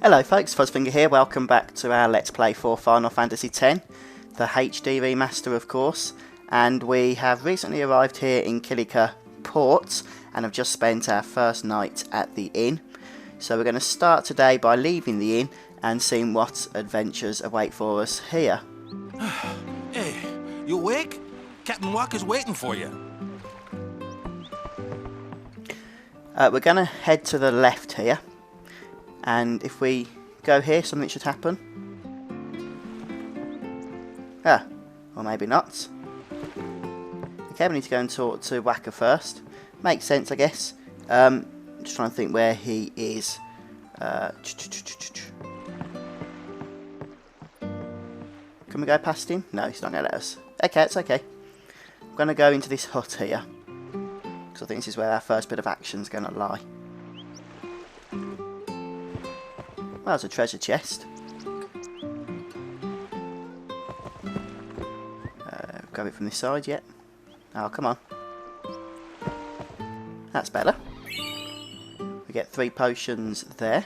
Hello folks, Fuzzfinger here, welcome back to our Let's Play for Final Fantasy X, the HD Remaster of course, and we have recently arrived here in Kilika Port and have just spent our first night at the inn. So we're going to start today by leaving the inn and seeing what adventures await for us here. Hey, you awake? Captain Walker's waiting for you. We're going to head to the left here. And if we go here, something should happen. Ah, or maybe not. Okay, we need to go and talk to Wacker first. Makes sense, I guess. Just trying to think where he is. Can we go past him? No, he's not going to let us. Okay, it's okay. I'm going to go into this hut here. Because I think this is where our first bit of action is going to lie. Well, there's a treasure chest. Grab it from this side yet. Oh, come on. That's better. We get 3 potions there.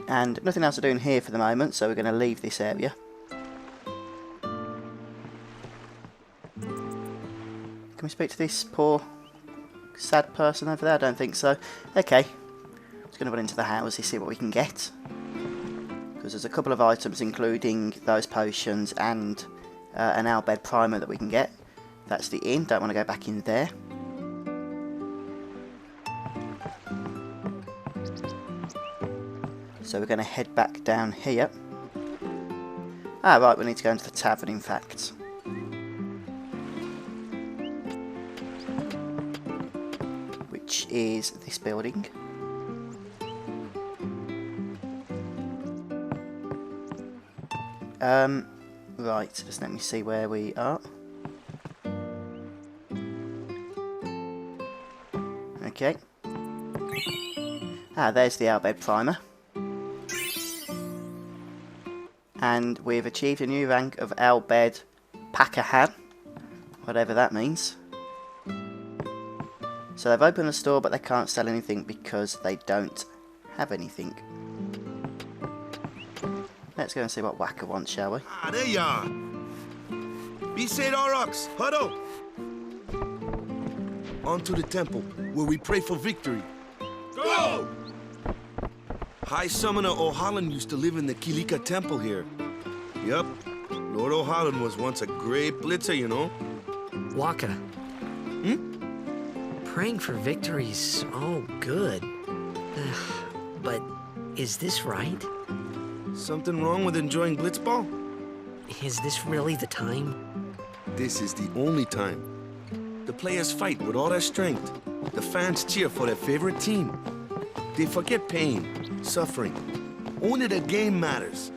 And nothing else to do in here for the moment, so we're going to leave this area. Can we speak to this poor sad person over there? I don't think so. Okay, just going to run into the house and see what we can get, because there's a couple of items including those potions and an Bhed primer that we can get. That's the inn, don't want to go back in there. So we're going to head back down here. Ah right, we need to go into the tavern in fact. Which is this building. Right, just let me see where we are. Okay. Ah, there's the Bhed primer. And we've achieved a new rank of Bhed Pakahan, whatever that means. So they've opened the store, but they can't sell anything because they don't have anything. Let's go and see what Wacker wants, shall we? Ah, there you are. Be said Aurochs, huddle. On to the temple, where we pray for victory. Go! High Summoner O'Holland used to live in the Kilika temple here. Yup, Lord O'Holland was once a great blitzer, you know. Waka. Praying for victory's all good. But is this right? Something wrong with enjoying blitzball? Is this really the time? This is the only time. The players fight with all their strength. The fans cheer for their favorite team. They forget pain, suffering. Only the game matters.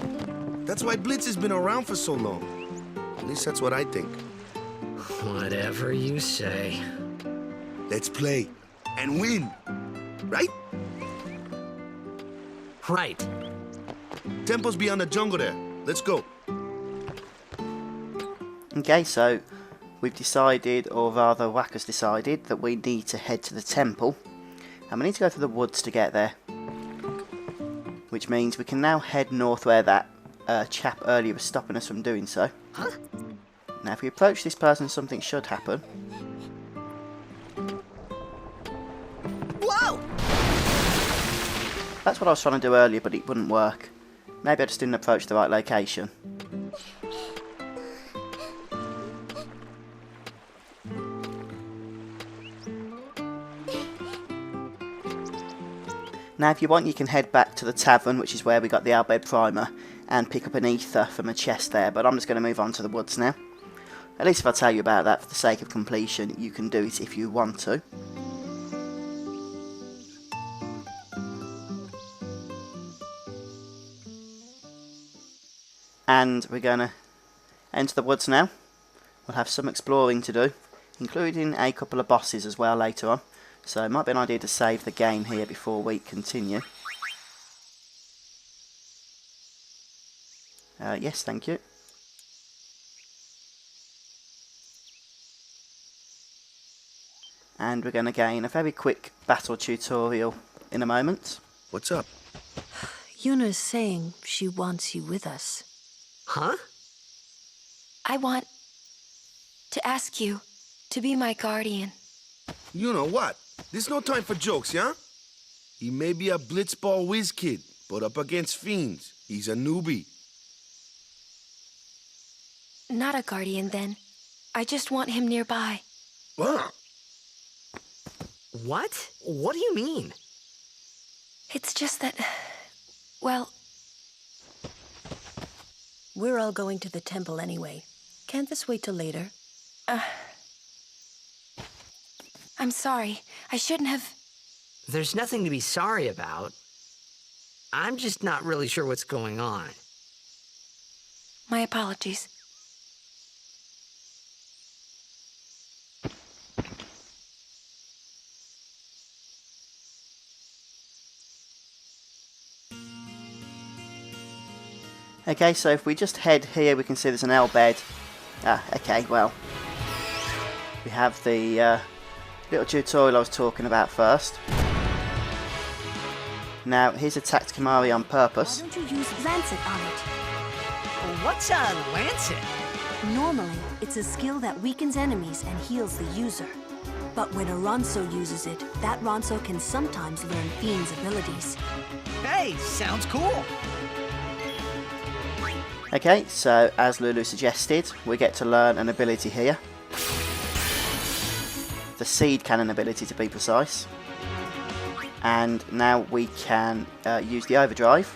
That's why Blitz has been around for so long. At least that's what I think. Whatever you say. Let's play and win, right? Right. Temple's beyond the jungle there. Let's go. Okay, so we've decided, or rather Wacker's decided, that we need to head to the temple. And we need to go through the woods to get there. Which means we can now head north where that chap earlier was stopping us from doing so. Huh? Now if we approach this person, something should happen. Whoa! That's what I was trying to do earlier, but it wouldn't work. Maybe I just didn't approach the right location. Now if you want, you can head back to the tavern, which is where we got the Bhed primer, and pick up an ether from a chest there, but I'm just going to move on to the woods now. At least if I tell you about that for the sake of completion, you can do it if you want to. And we're going to enter the woods now. We'll have some exploring to do, including a couple of bosses as well later on. So it might be an idea to save the game here before we continue. Yes, thank you. And we're going to gain a very quick battle tutorial in a moment. What's up? Yuna's saying she wants you with us. Huh? I want to ask you to be my guardian. You know what? There's no time for jokes, yeah? He may be a blitzball whiz kid, but up against fiends, he's a newbie. Not a guardian, then. I just want him nearby. What? What? What do you mean? It's just that, well... We're all going to the temple anyway. Can't this wait till later? I'm sorry. I shouldn't have... There's nothing to be sorry about. I'm just not really sure what's going on. My apologies. Okay, so if we just head here, we can see there's an Bhed. Okay, well. We have the little tutorial I was talking about first. Now, here's a Tacticamari on purpose. Why don't you use Lancet on it? What's a lancet? Normally, it's a skill that weakens enemies and heals the user. But when a Ronso uses it, that Ronso can sometimes learn Fiend's abilities. Hey, sounds cool. Okay, so as Lulu suggested, we get to learn an ability here. The Seed Cannon ability, to be precise. And now we can use the Overdrive,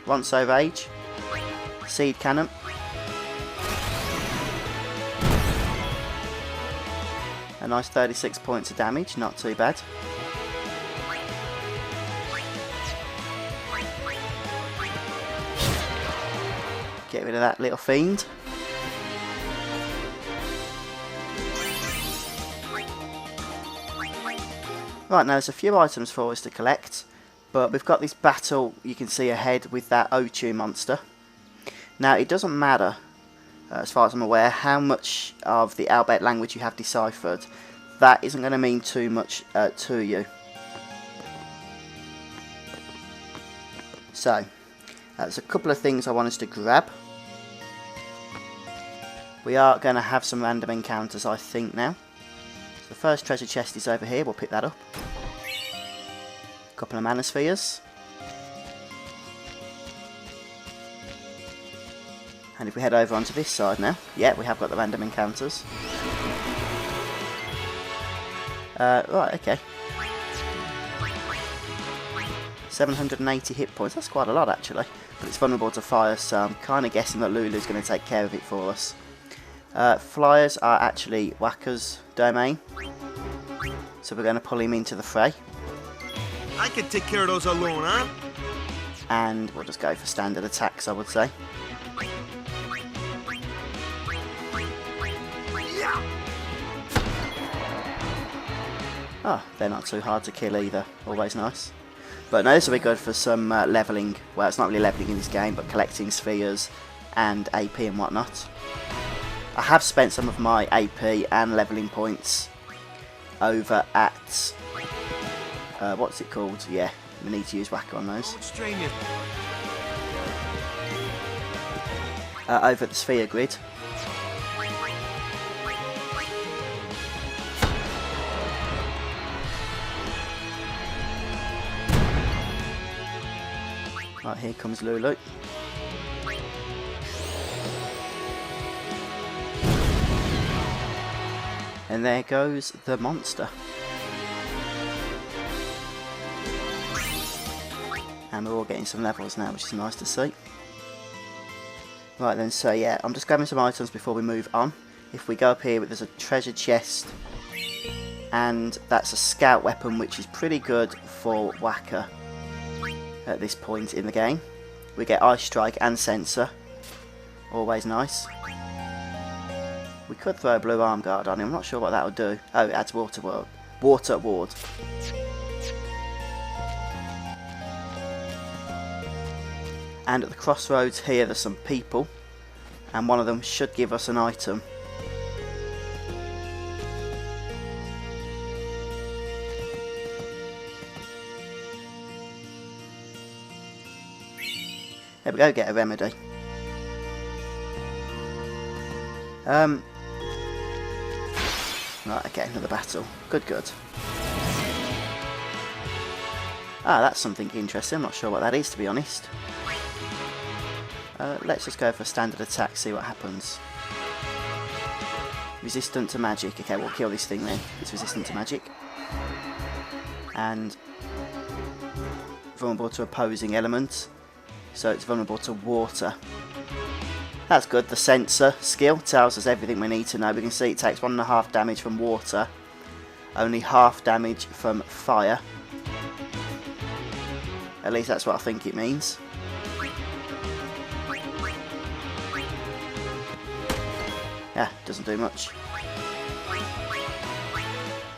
Ronso Rage, Seed Cannon. A nice 36 points of damage, not too bad. Get rid of that little fiend. Right, now there's a few items for us to collect, but we've got this battle you can see ahead with that Ochu monster. Now it doesn't matter, as far as I'm aware, how much of the Albert language you have deciphered. That isn't going to mean too much to you. So, there's a couple of things I want us to grab. We are going to have some random encounters, I think, now. So the first treasure chest is over here, we'll pick that up. A couple of mana spheres. And if we head over onto this side now, yeah, we have got the random encounters. Right, okay. 780 hit points, that's quite a lot actually. But it's vulnerable to fire, so I'm kind of guessing that Lulu's going to take care of it for us. Flyers are actually Wakka's domain. So we're going to pull him into the fray. I can take care of those alone, huh? And we'll just go for standard attacks, I would say. Oh, they're not too hard to kill either. Always nice. But no, this will be good for some levelling. Well, it's not really levelling in this game, but collecting spheres and AP and whatnot. I have spent some of my AP and levelling points over at... what's it called? Yeah, we need to use Wakka on those. Over at the sphere grid. Right, here comes Lulu. And there goes the monster. And we're all getting some levels now, which is nice to see. Right then, so yeah, I'm just grabbing some items before we move on. If we go up here, there's a treasure chest. And that's a scout weapon, which is pretty good for Wakka at this point in the game. We get Ice Strike and Sensor. Always nice. We could throw a blue arm guard on him, I'm not sure what that would do. Oh, it adds water ward. And at the crossroads here there's some people, and one of them should give us an item. There we go, get a remedy. Right, okay, another battle. Good, good. Ah, that's something interesting. I'm not sure what that is, to be honest. Let's just go for a standard attack, see what happens. Resistant to magic. Okay, we'll kill this thing then. It's resistant to magic. And vulnerable to opposing elements. So it's vulnerable to water. That's good. The sensor skill tells us everything we need to know. We can see it takes 1.5 damage from water. Only half damage from fire. At least that's what I think it means. Yeah, doesn't do much.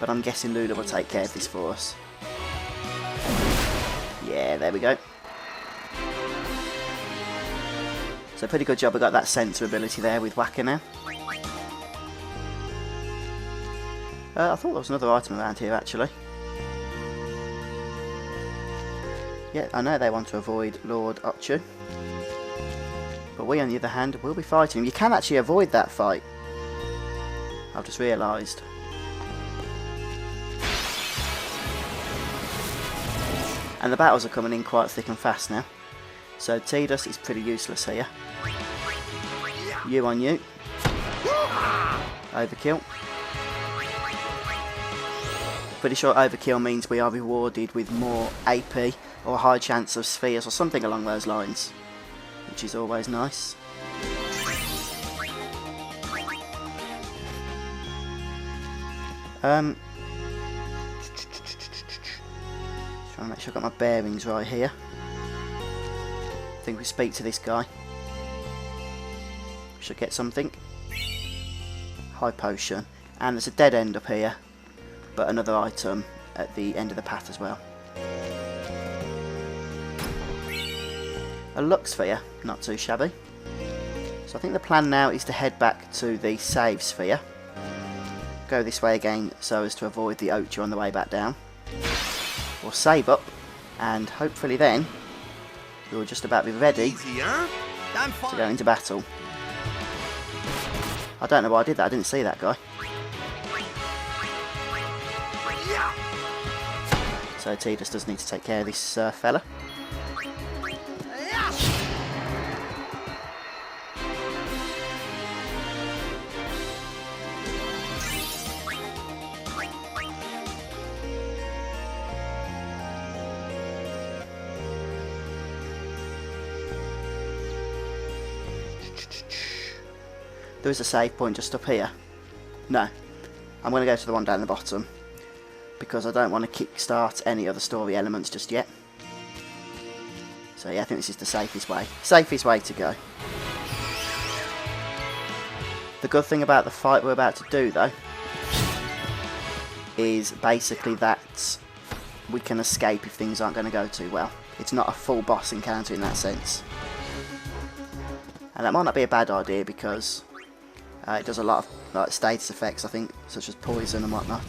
But I'm guessing Lula will take care of this for us. Yeah, there we go. So pretty good job we got that sensor ability there with Whacker now. I thought there was another item around here actually. Yeah, I know they want to avoid Lord Ochu. But we on the other hand will be fighting him. You can actually avoid that fight. I've just realised. And the battles are coming in quite thick and fast now. So Tidus is pretty useless here. You on you. Overkill. Pretty sure overkill means we are rewarded with more AP or a high chance of spheres or something along those lines. Which is always nice. Trying to make sure I've got my bearings right here. I think we speak to this guy. Should get something. High potion. And there's a dead end up here. But another item at the end of the path as well. A luck sphere, not too shabby. So I think the plan now is to head back to the save sphere. Go this way again so as to avoid the Ochu on the way back down. We'll save up and hopefully then we'll just about be ready to go into battle. I don't know why I did that, I didn't see that guy. So Tidus does need to take care of this fella. There is a save point just up here. No, I'm going to go to the one down the bottom because I don't want to kickstart any other story elements just yet. So yeah, I think this is the safest way to go. The good thing about the fight we're about to do though is basically that we can escape if things aren't going to go too well. It's not a full boss encounter in that sense. And that might not be a bad idea because it does a lot of status effects, I think, such as poison and whatnot.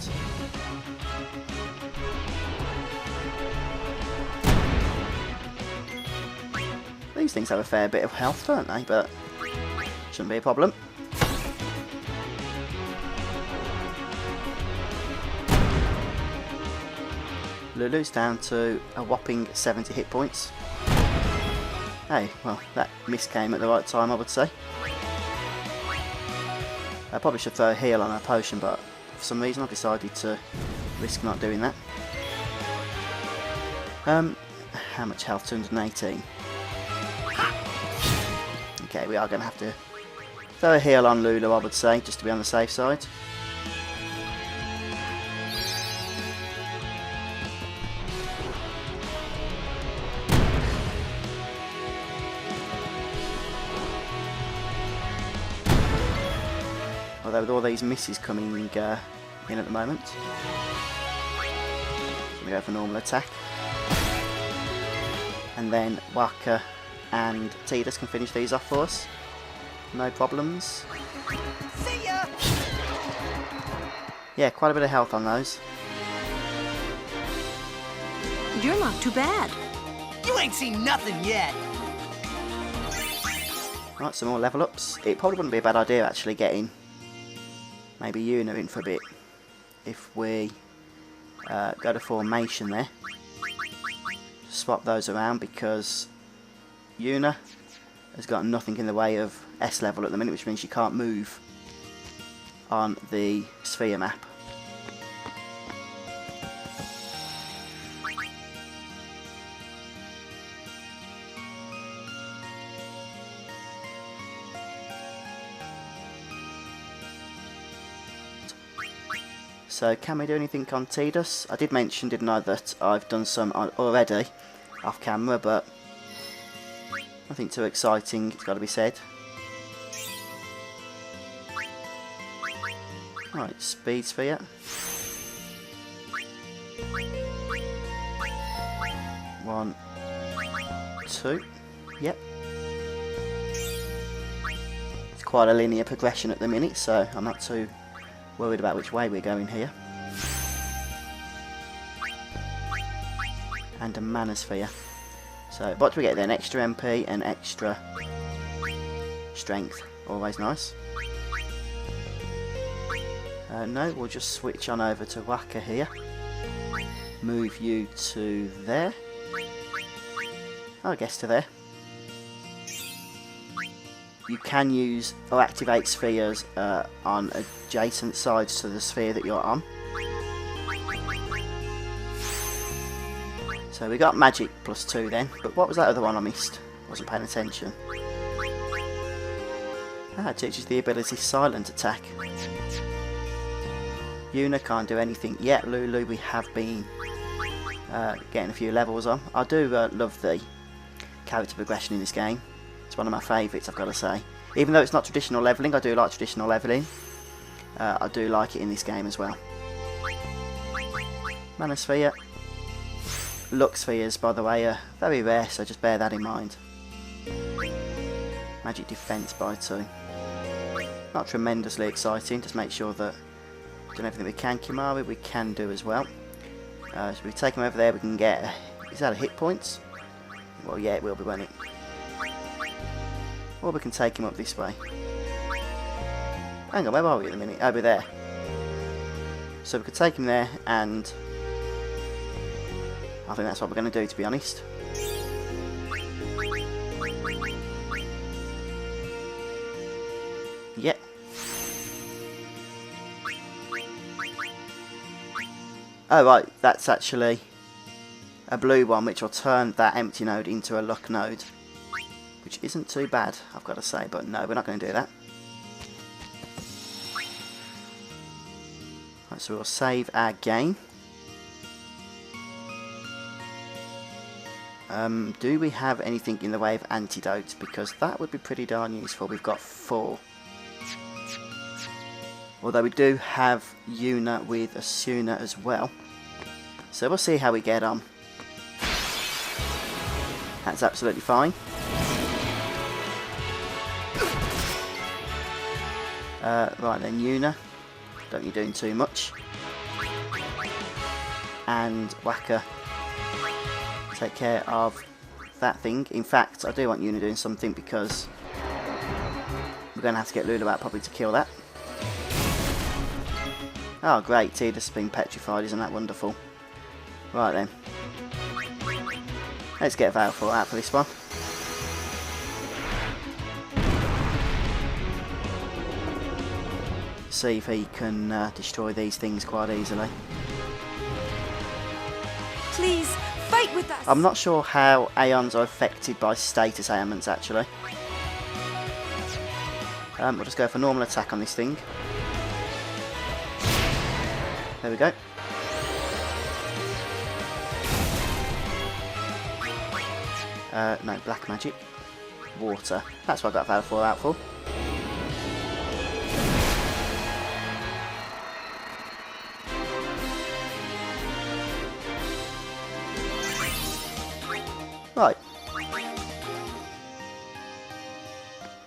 These things have a fair bit of health, don't they? But shouldn't be a problem. Lulu's down to a whopping 70 hit points. Hey, well, that miss came at the right time, I would say. I probably should throw a heal on her potion, but for some reason I decided to risk not doing that. How much health? 218. Okay, we are going to have to throw a heal on Lulu, I would say, just to be on the safe side. Although with all these misses coming in at the moment, we go for normal attack, and then Waka and Tidus can finish these off for us. No problems. See ya! Yeah, quite a bit of health on those. You're not too bad. You ain't seen nothing yet. Right, some more level ups. It probably wouldn't be a bad idea actually getting maybe Yuna in for a bit. If we go to formation there. Swap those around because Yuna has got nothing in the way of S level at the minute, which means she can't move on the sphere map. So can we do anything on Tidus? I did mention, didn't I, that I've done some already off camera, but nothing too exciting, it's got to be said. Right, speed sphere. One, two, yep. It's quite a linear progression at the minute, so I'm not too worried about which way we're going here. And a manosphere. So what do we get then? Extra MP and extra strength. Always nice. No, we'll just switch on over to Waka here. Move you to there. I guess to there. You can use or activate spheres on adjacent sides to the sphere that you're on. So we got magic +2 then, but what was that other one I missed? Wasn't paying attention. Ah, it teaches the ability silent attack. Yuna can't do anything yet. Lulu we have been getting a few levels on. I do love the character progression in this game. It's one of my favourites, I've got to say. Even though it's not traditional levelling, I do like traditional levelling. I do like it in this game as well. Manosphere. Luck spheres, by the way, are very rare, so just bear that in mind. Magic defense by 2. Not tremendously exciting, just make sure that we've done everything we can. Kimari we can do as well. So we take him over there, we can get... is that a hit points? Well, yeah, it will be, won't it? Or we can take him up this way. Hang on, where are we at the minute? Over there. So we could take him there, and I think that's what we're going to do, to be honest. Yep. Oh right, that's actually a blue one, which will turn that empty node into a luck node. Which isn't too bad, I've got to say, but no, we're not going to do that. Right, so we'll save our game. Do we have anything in the way of antidotes? Because that would be pretty darn useful. We've got 4. Although we do have Yuna with Asuna as well. So we'll see how we get on. That's absolutely fine. Right then, Yuna, don't you doing too much. And Waka, take care of that thing. In fact, I do want Yuna doing something because we're going to have to get Lulu out probably to kill that. Oh great, Tidus has been petrified, isn't that wonderful? Right then. Let's get Valfor out for this one. See if he can destroy these things quite easily. Please, fight with us! I'm not sure how Aeons are affected by status ailments actually. We'll just go for normal attack on this thing. There we go. No, black magic. Water. That's what I got Valfor out for. Right.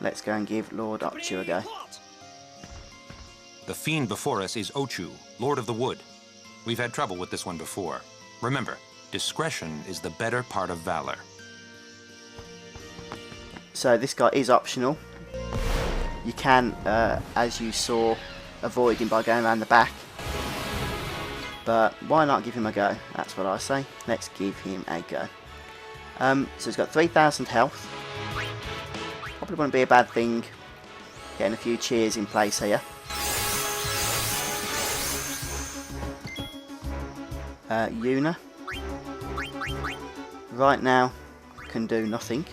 Let's go and give Lord Ochu a go. The fiend before us is Ochu, Lord of the Wood. We've had trouble with this one before. Remember, discretion is the better part of valor. So this guy is optional. You can, as you saw, avoid him by going around the back. But why not give him a go? That's what I say. Let's give him a go. So he's got 3,000 health. Probably wouldn't be a bad thing getting a few cheers in place here. Yuna. Right now, can do nothing.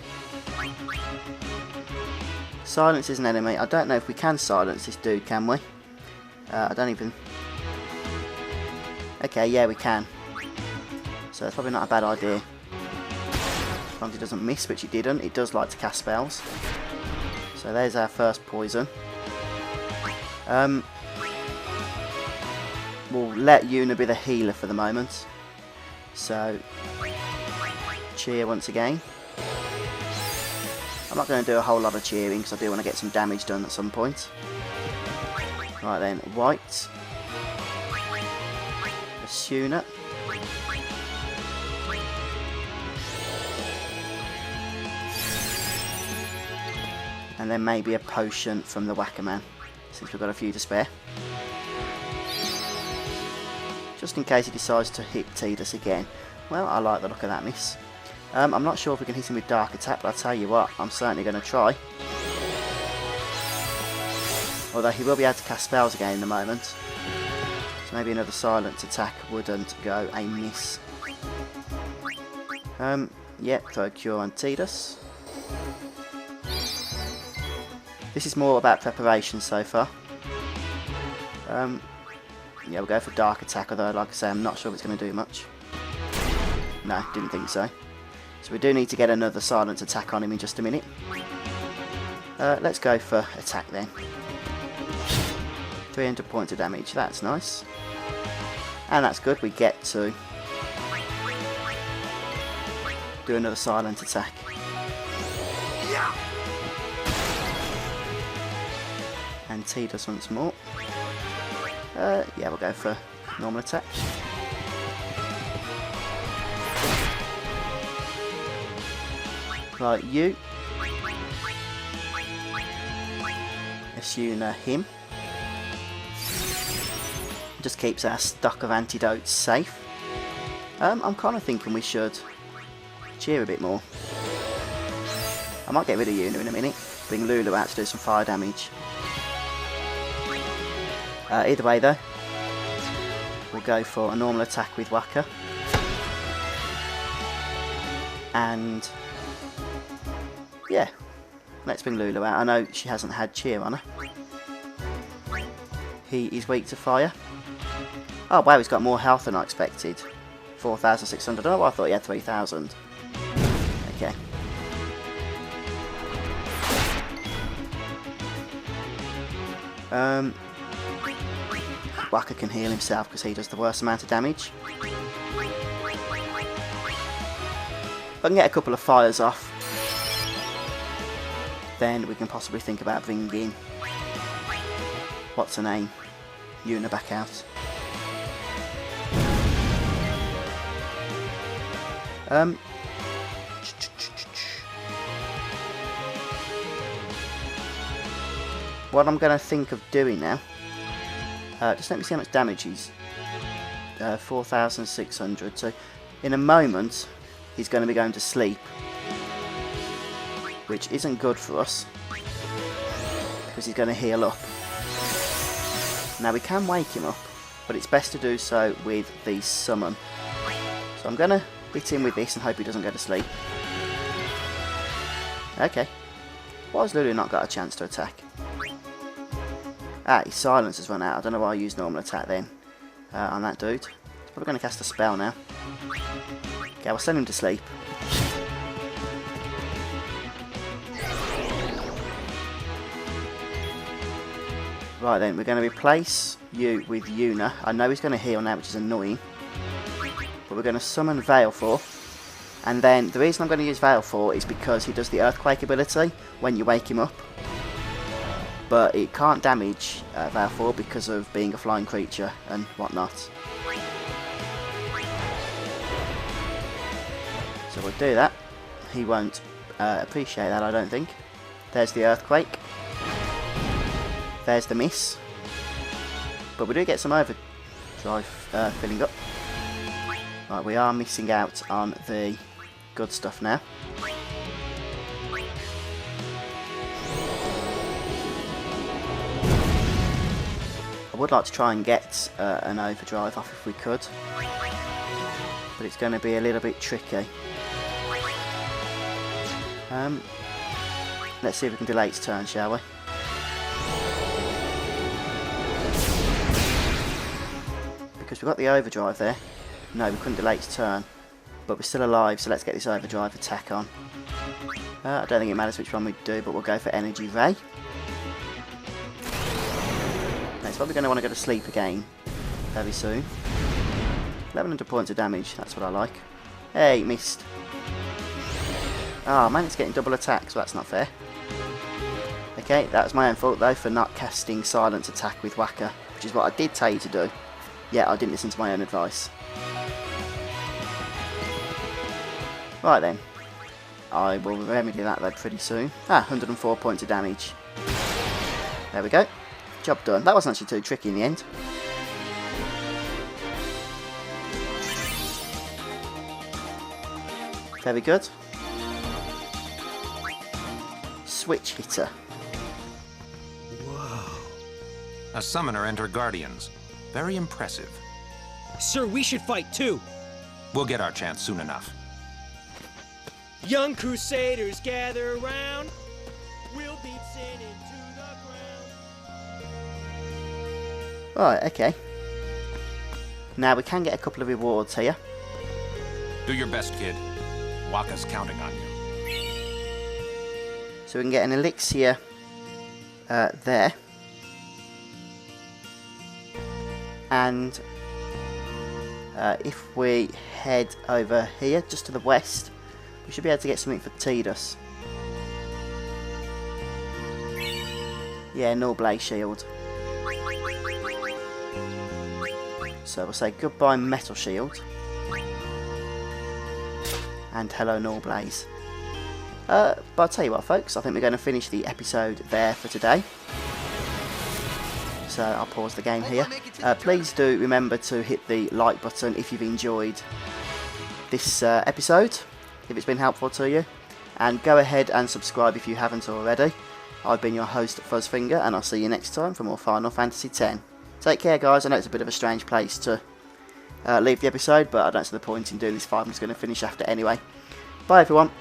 Silence is an enemy. I don't know if we can silence this dude, can we? I don't even... Okay, yeah, we can. So it's probably not a bad idea. As long as he doesn't miss, which he didn't. He does like to cast spells. So there's our first poison. We'll let Yuna be the healer for the moment. So, cheer once again. I'm not going to do a whole lot of cheering because I do want to get some damage done at some point. Right then, white. Asuna. And then maybe a potion from the Whacker-Man, since we've got a few to spare. Just in case he decides to hit Tidus again. Well, I like the look of that miss. I'm not sure if we can hit him with Dark Attack, but I'll tell you what, I'm certainly going to try. Although he will be able to cast spells again in a moment. So maybe another Silence Attack wouldn't go amiss. Yep, throw a Cure on Tidus. This is more about preparation so far. Yeah, we'll go for Dark Attack, although like I say, I'm not sure if it's going to do much. No, didn't think so. So we do need to get another Silence Attack on him in just a minute. Let's go for attack then. 300 points of damage, that's nice. And that's good, we get to do another Silent Attack. And Tidus once more. Yeah, we'll go for normal attack. Right, you. Asuna him. Just keeps our stock of antidotes safe. I'm kind of thinking we should cheer a bit more. I might get rid of Yuna in a minute. Bring Lulu out to do some fire damage. Either way though, we'll go for a normal attack with Waka. And yeah, let's bring Lulu out. I know she hasn't had cheer on her. He is weak to fire. Oh wow, he's got more health than I expected. 4,600. Oh, I thought he had 3,000. Okay. Waka can heal himself because he does the worst amount of damage. If I can get a couple of fires off, then we can possibly think about bringing, what's her name, Yuna back out. What I'm going to think of doing now, just let me see how much damage he's, 4,600, so in a moment he's going to be going to sleep, which isn't good for us, because he's going to heal up. Now we can wake him up, but it's best to do so with the summon. So I'm going to hit him with this and hope he doesn't go to sleep. Okay. Why has Lulu not got a chance to attack? Ah, his silence has run out. I don't know why I used normal attack then on that dude. He's probably going to cast a spell now. Okay, we'll send him to sleep. Right then, we're going to replace you with Yuna. I know he's going to heal now, which is annoying. But we're going to summon Veilfor. And then, the reason I'm going to use Veilfor is because he does the Earthquake ability when you wake him up. But it can't damage Veilfor because of being a flying creature and whatnot. So we'll do that. He won't appreciate that, I don't think. There's the Earthquake. There's the miss. But we do get some overdrive filling up. Right, we are missing out on the good stuff now. I would like to try and get an overdrive off if we could, but it's going to be a little bit tricky. Let's see if we can delay its turn, shall we? Because we've got the overdrive there. No, we couldn't delay its turn, but we're still alive, so let's get this overdrive attack on. I don't think it matters which one we do, but we'll go for Energy Ray. It's probably going to want to go to sleep again very soon. 1100 points of damage, that's what I like. Hey, missed. Oh man, it's getting double attack, so that's not fair. Okay, that was my own fault though for not casting Silence Attack with Whacker, which is what I did tell you to do. Yeah, I didn't listen to my own advice. Right then, I will remedy that though pretty soon. 104 points of damage. There we go. Job done. That wasn't actually too tricky in the end. Very good. Switch hitter. Whoa. A summoner and her guardians. Very impressive. Sir, we should fight too. We'll get our chance soon enough. Young crusaders gather round. We'll beat sin into the ground. Right, okay. Now we can get a couple of rewards here. Do your best, kid. Wakka's counting on you. So we can get an elixir there. And if we head over here, just to the west, we should be able to get something for Tidus. Yeah, Null Blaze Shield. So we'll say goodbye Metal Shield. And hello Null Blaze. But I'll tell you what folks, I think we're going to finish the episode there for today. So I'll pause the game here. Please do remember to hit the like button if you've enjoyed this episode, if it's been helpful to you. And go ahead and subscribe if you haven't already. I've been your host Fuzzfinger, and I'll see you next time for more Final Fantasy X. Take care guys, I know it's a bit of a strange place to leave the episode, but I don't see the point in doing this fight. I'm just going to finish after anyway. Bye everyone.